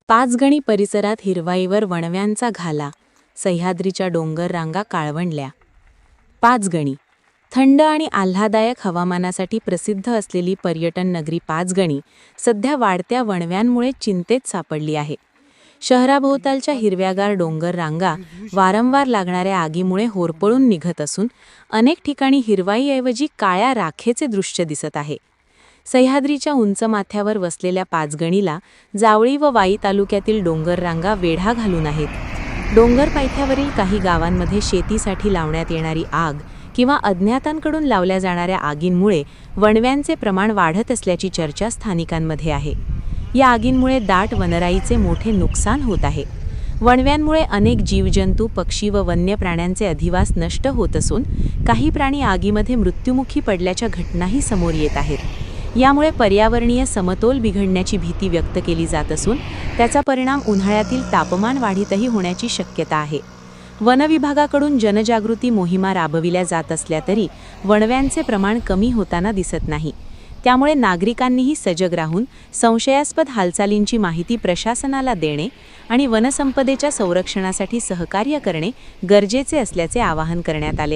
पाचगणी परिसरात हिरवाईवर वणव्यांचा घाला, सह्याद्रीच्या डोंगर रांगा काळवंडल्या. पाचगणी थंड आणि आल्हादायक हवामानासाठी प्रसिद्ध असलेली पर्यटन नगरी पाचगणी सध्या वाढत्या वणव्यांमुळे चिंतेत सापडली आहे. शहराभोवतालच्या हिरव्यागार डोंगर रांगा वारंवार लागणाऱ्या आगीमुळे होरपळून निघत असून अनेक ठिकाणी हिरवाईऐवजी काळ्या राखेचे दृश्य दिसत आहे. सह्याद्रीच्या उंच माथ्यावर वसलेल्या पाचगणीला जावळी व वाई तालुक्यातील डोंगर रांगा वेढा घालून आहेत. डोंगर पायथ्यावरील काही गावांमध्ये शेतीसाठी लावण्यात येणारी आग किंवा अज्ञातांकडून लावल्या जाणाऱ्या आगींमुळे वणव्यांचे प्रमाण वाढत असल्याची चर्चा स्थानिकांमध्ये आहे. या आगींमुळे दाट वनराईचे मोठे नुकसान होत आहे. वणव्यांमुळे अनेक जीवजंतू, पक्षी व वन्य प्राण्यांचे अधिवास नष्ट होत असून काही प्राणी आगीमध्ये मृत्युमुखी पडल्याच्या घटनाही समोर येत आहेत. यामुळे पर्यावरणीय समतोल बिघडण्याची भीती व्यक्त केली जात असून त्याचा परिणाम उन्हाळ्यातील तापमान वाढीतही होण्याची शक्यता आहे. वन विभागाकडून जनजागृती मोहिमा राबविल्या जात असल्या तरी वणव्यांचे प्रमाण कमी होताना दिसत नाही. त्यामुळे नागरिकांनीही सजग राहून संशयास्पद हालचालींची माहिती प्रशासनाला देणे आणि वनसंपदेच्या संरक्षणासाठी सहकार्य करणे गरजेचे असल्याचे आवाहन करण्यात आले आहे.